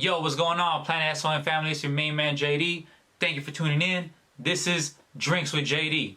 Yo, what's going on, Planet S.O.N family? It's your main man, JD. Thank you for tuning in. This is Drinks with JD.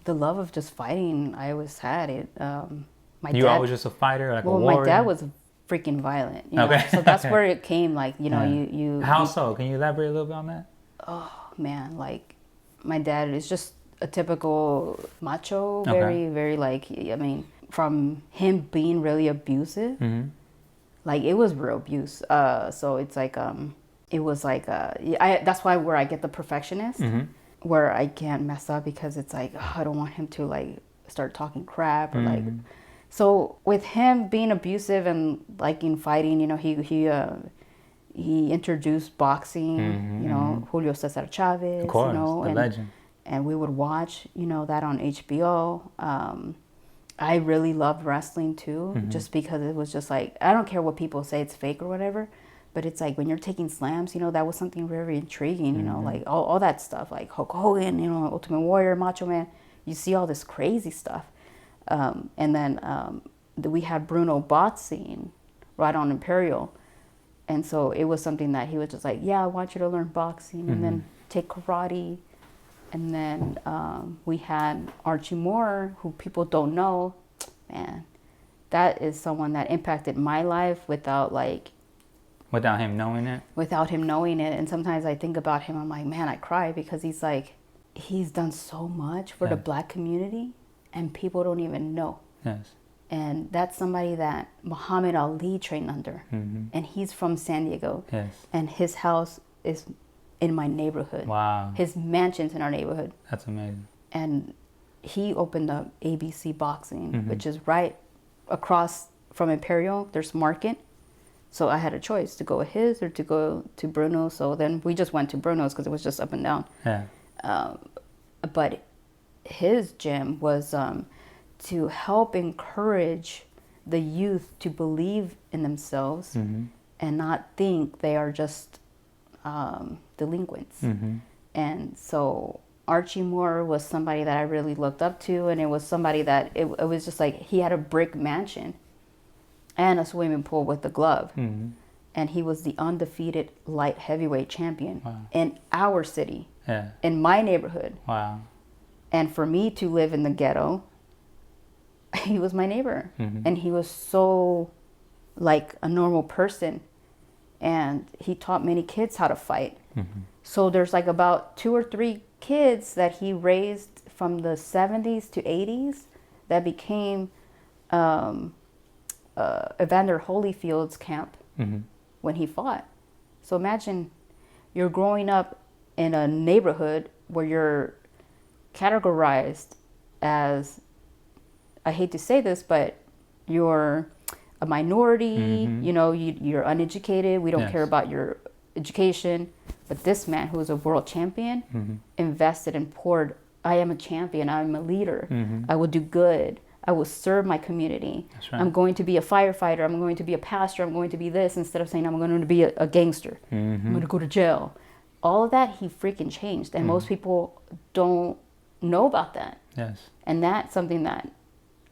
The love of just fighting, I always had it. You always just a fighter, like a warrior? Well, my dad was freaking violent. You know? Okay. So that's where it came. Like, you know, How so? Can you elaborate a little bit on that? Oh man, like my dad is just a typical macho. Very like. I mean, from him being really abusive, like it was real abuse. So it's like it was like that's why where I get the perfectionist. Where I can't mess up because it's like, oh, I don't want him to like start talking crap or like. So with him being abusive and liking fighting, you know, he introduced boxing, you know, Julio Cesar Chavez, of course, you know, the legend. And we would watch, you know, that on HBO. I really loved wrestling too, just because it was just like, I don't care what people say, it's fake or whatever. But it's like when you're taking slams, you know, that was something very intriguing, you know, like all that stuff, like Hulk Hogan, you know, Ultimate Warrior, Macho Man. You see all this crazy stuff. And then we had Bruno boxing right on Imperial. And so it was something that he was just like, yeah, I want you to learn boxing and then take karate. And then we had Archie Moore, who people don't know. Man, that is someone that impacted my life without him knowing it? Without him knowing it. And sometimes I think about him, I'm like, man, I cry because he's done so much for the black community and people don't even know. Yes. And that's somebody that Muhammad Ali trained under. And he's from San Diego. Yes. And his house is in my neighborhood. Wow. His mansion's in our neighborhood. That's amazing. And he opened up ABC Boxing, which is right across from Imperial. There's Market. So I had a choice to go with his or to go to Bruno. So then we just went to Bruno's because it was just up and down. Yeah. But his gym was to help encourage the youth to believe in themselves and not think they are just delinquents. And so Archie Moore was somebody that I really looked up to, and it was somebody that it was just like he had a brick mansion and a swimming pool with the glove. And he was the undefeated light heavyweight champion in our city, in my neighborhood. Wow. And for me to live in the ghetto, he was my neighbor. And he was so like a normal person. And he taught many kids how to fight. So there's like about 2 or 3 kids that he raised from the 70s to 80s that became Evander Holyfield's camp when he fought. So imagine you're growing up in a neighborhood where you're categorized as, I hate to say this, but you're a minority, you know, you're uneducated, we don't care about your education. But this man, who was a world champion, invested and poured, I am a champion, I'm a leader, I will do good, I will serve my community. That's right. I'm going to be a firefighter, I'm going to be a pastor, I'm going to be this, instead of saying I'm going to be a gangster, I'm going to go to jail. All of that he freaking changed, and most people don't know about that. Yes. And that's something that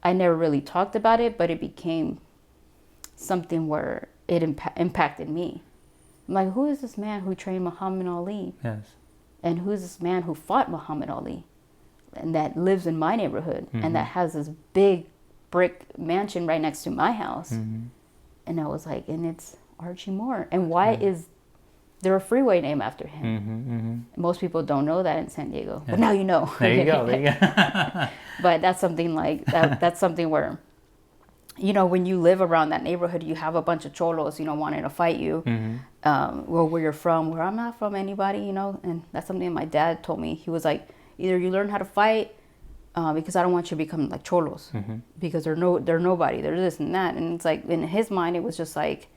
I never really talked about it, but it became something where it impacted me. I'm like, who is this man who trained Muhammad Ali? Yes. And who's this man who fought Muhammad Ali? And that lives in my neighborhood and that has this big brick mansion right next to my house. And I was like, and it's Archie Moore. And why is there a freeway named after him? Most people don't know that in San Diego. But now you know. There you go. There you go. But that's something like that. That's something where, you know, when you live around that neighborhood, you have a bunch of cholos, you know, wanting to fight you. Well, where you're from, where I'm not from anybody, you know. And that's something my dad told me. He was like, either you learn how to fight, because I don't want you to become like cholos, because they're nobody, they're this and that. And it's like, in his mind, it was just like,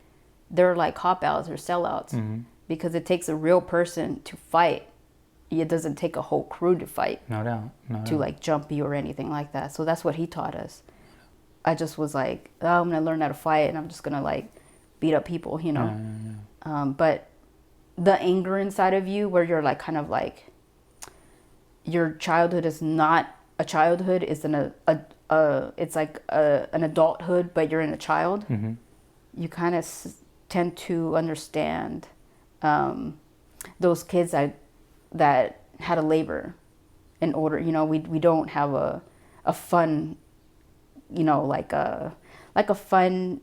they're like cop-outs or sellouts, because it takes a real person to fight. It doesn't take a whole crew to fight. No doubt. To like jump you or anything like that. So that's what he taught us. I just was like, oh, I'm gonna learn how to fight, and I'm just gonna like beat up people, you know. But the anger inside of you where you're like kind of like your childhood is not a childhood, it's it's like an adulthood, but you're in a child. You kind of tend to understand those kids that had to labor in order, you know, we don't have a fun, you know, like a fun,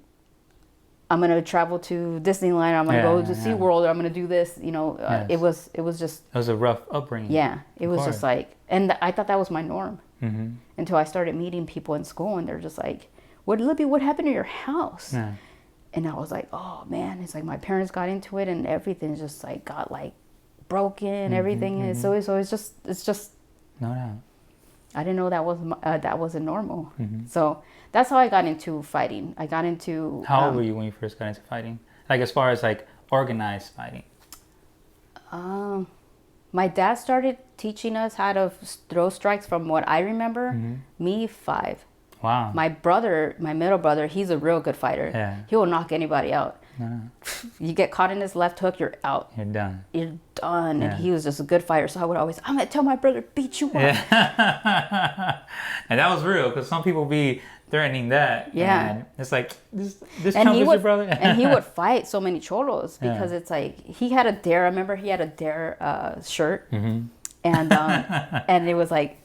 I'm gonna travel to Disneyland, I'm gonna go to SeaWorld, or I'm gonna do this, you know. It was just, it was a rough upbringing. Yeah, it was just like, and I thought that was my norm until I started meeting people in school, and they're just like, Libby, what happened to your house? And I was like, oh man, it's like my parents got into it, and everything just like got like broken, everything. And so it's just no doubt. I didn't know that wasn't normal. So that's how I got into fighting. I got into. How old were you when you first got into fighting? Like as far as like organized fighting. My dad started teaching us how to throw strikes from what I remember. Me, 5. Wow. My brother, my middle brother, he's a real good fighter. Yeah. He will knock anybody out. You get caught in his left hook, you're out. You're done. You're done. And he was just a good fighter. So I would always, I'm going to tell my brother, beat you up. Yeah. And that was real, because some people be threatening that. Yeah. And it's like, this chump is your brother? And he would fight so many cholos because it's like, he had a dare. I remember he had a dare shirt. And and it was like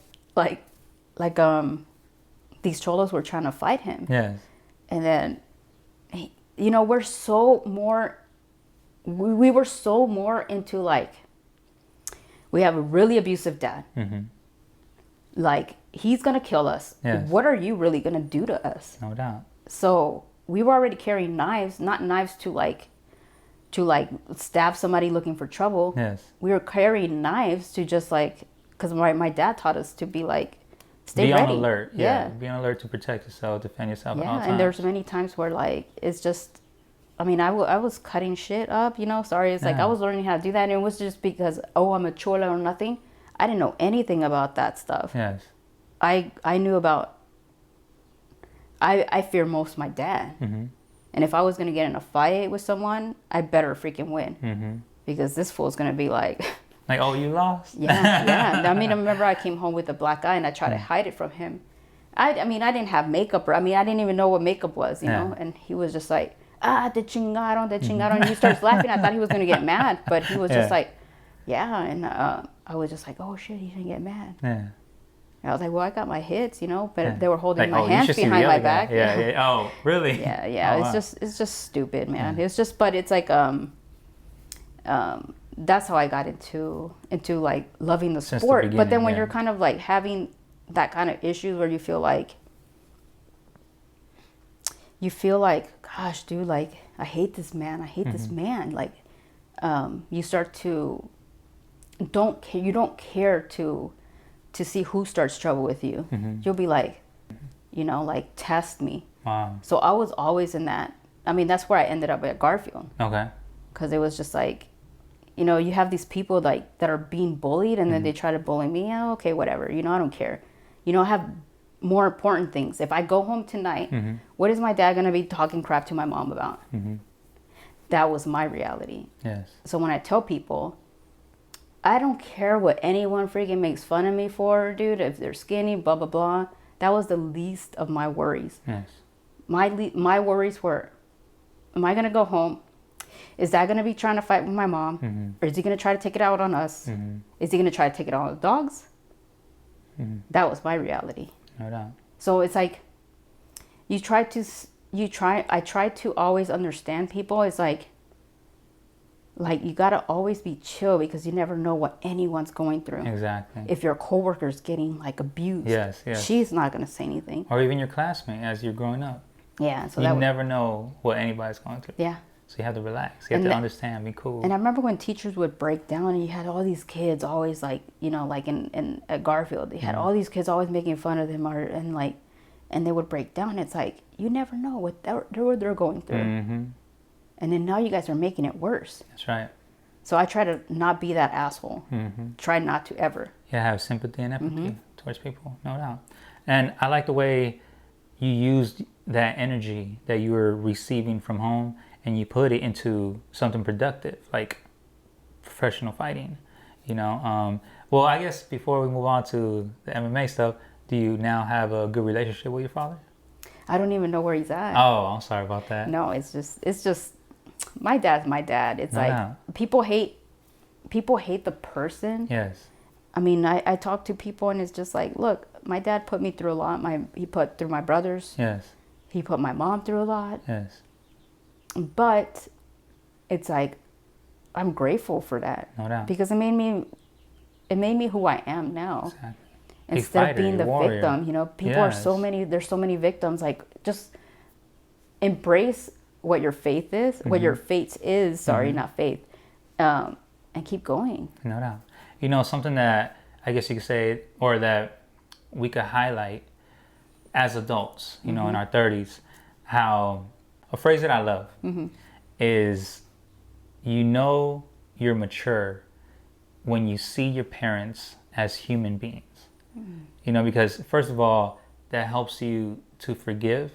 these cholos were trying to fight him. Yes. And then, you know, we were so more into like, we have a really abusive dad. Like, he's going to kill us. Yes. What are you really going to do to us? No doubt. So we were already carrying knives, not knives to stab somebody looking for trouble. Yes. We were carrying knives to just like, because my dad taught us to be like, stay ready. Be on alert. Yeah. Be on alert to protect yourself, defend yourself at all times. And there's many times where like, it's just, I mean, I was cutting shit up, you know, sorry. It's like, I was learning how to do that. And it was just because, I'm a chola or nothing. I didn't know anything about that stuff. Yes. I knew about, I fear most my dad. And if I was going to get in a fight with someone, I better freaking win. Because this fool's going to be like... Like, oh, you lost? Yeah. I mean, I remember I came home with a black eye and I tried to hide it from him. I mean, I didn't have makeup. I didn't even know what makeup was, you know? And he was just like, te chingaron, te chingaron. And he starts laughing. I thought he was going to get mad. But he was just like, yeah. And I was just like, oh, shit, he didn't get mad. Yeah. I was like, well, I got my hits, you know, but they were holding my hands behind my back. Yeah. Oh, really? Yeah. Oh, it's just stupid, man. It's just, but it's like, that's how I got into like loving the sport. But then when you're kind of like having that kind of issues where you feel like, gosh, dude, like, I hate this man. This man. Like, you start to, you don't care to see who starts trouble with you. You'll be like, you know, like, test me. Wow. So I was always in that. I mean, that's where I ended up at Garfield. Okay. Because it was just like, you know, you have these people like that are being bullied, and then they try to bully me. Oh, okay, whatever. You know, I don't care. You know, I have more important things. If I go home tonight, what is my dad going to be talking crap to my mom about? That was my reality. Yes. So when I tell people, I don't care what anyone freaking makes fun of me for, dude, if they're skinny, blah, blah, blah. That was the least of my worries. Yes. My worries were, am I going to go home? Is Dad going to be trying to fight with my mom? Or is he going to try to take it out on us? Is he going to try to take it out on the dogs? That was my reality. No doubt. So it's like, I try to always understand people. It's like you got to always be chill, because you never know what anyone's going through. Exactly. If your coworker's getting like abused, yes. she's not going to say anything. Or even your classmate as you're growing up. Yeah. So you never know what anybody's going through. Yeah. So you have to relax. You have to understand, be cool. And I remember when teachers would break down, and you had all these kids always like, you know, like at Garfield, they had all these kids always making fun of them, and they would break down. It's like, you never know what they're going through. And then now you guys are making it worse. That's right. So I try to not be that asshole. Try not to ever. Yeah, have sympathy and empathy towards people, no doubt. And I like the way you used that energy that you were receiving from home, and you put it into something productive. Like, professional fighting. You know, well, I guess before we move on to the MMA stuff, do you now have a good relationship with your father? I don't even know where he's at. Oh, I'm sorry about that. No, it's just my dad's my dad. It's No like doubt. people hate the person. Yes. I mean, I talk to people and it's just like, look, my dad put me through a lot. He put through my brothers. Yes. He put my mom through a lot. Yes. But it's like I'm grateful for that. No doubt. Because it made me who I am now. Exactly. Instead fighter, of being you're the a warrior. victim, you know, people are so Yes. many, there's so many victims. Like, just embrace what your faith is, what your fate is, not faith, and keep going. No doubt. You know, something that I guess you could say, or that we could highlight as adults, you know, in our 30s, how a phrase that I love is, you know, you're mature when you see your parents as human beings. You know, because first of all, that helps you to forgive,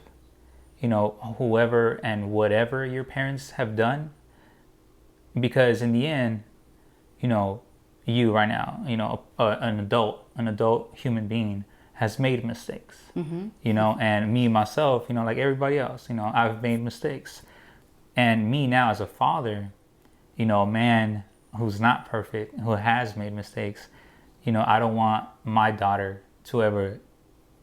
you know, whoever and whatever your parents have done. Because in the end, you know, you right now, you know, an adult human being has made mistakes, you know, and me, myself, you know, like everybody else, you know, I've made mistakes. And me now as a father, you know, a man who's not perfect, who has made mistakes, you know, I don't want my daughter to ever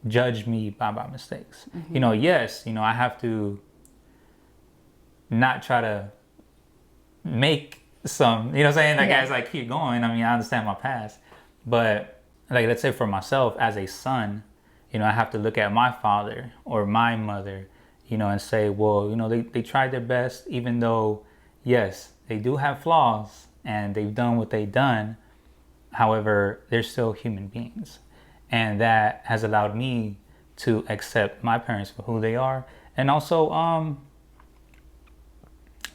judge me by my mistakes. You know, yes, you know, I have to not try to make some, you know what I'm saying? Like, as I keep going, I mean, I understand my past. But, like, let's say for myself as a son, you know, I have to look at my father or my mother, you know, and say, well, you know, they tried their best, even though, yes, they do have flaws and they've done what they've done. However, they're still human beings. And that has allowed me to accept my parents for who they are. And also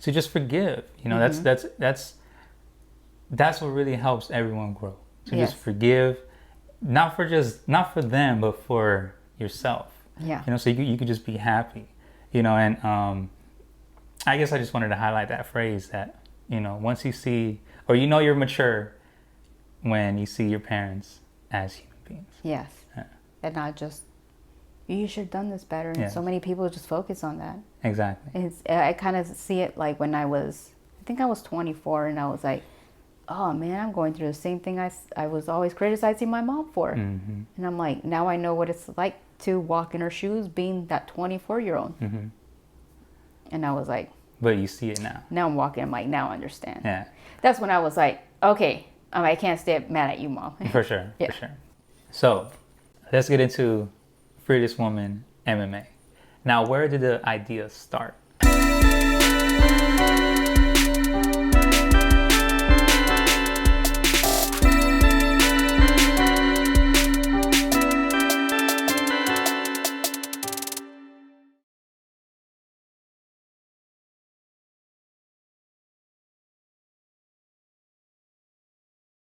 to just forgive. You know, that's what really helps everyone grow. To just forgive, not for them, but for yourself. Yeah. You know, so you could just be happy. You know, and I guess I just wanted to highlight that phrase that, you know, once you see, or you know, you're mature when you see your parents as human beings. Yes. Yeah. And not just, you should have done this better. And Yes. so many people just focus on that. Exactly. I kind of see it like when I think I was 24 and I was like, oh man, I'm going through the same thing I was always criticizing my mom for. And I'm like, now I know what it's like to walk in her shoes being that 24-year-old. And I was like, But you see it now. now I'm walking, I'm like, now I understand. Yeah. That's when I was like, okay, I can't stay mad at you, Mom. For sure. Yeah. For sure. So let's get into Fearless Woman MMA. Now, where did the idea start?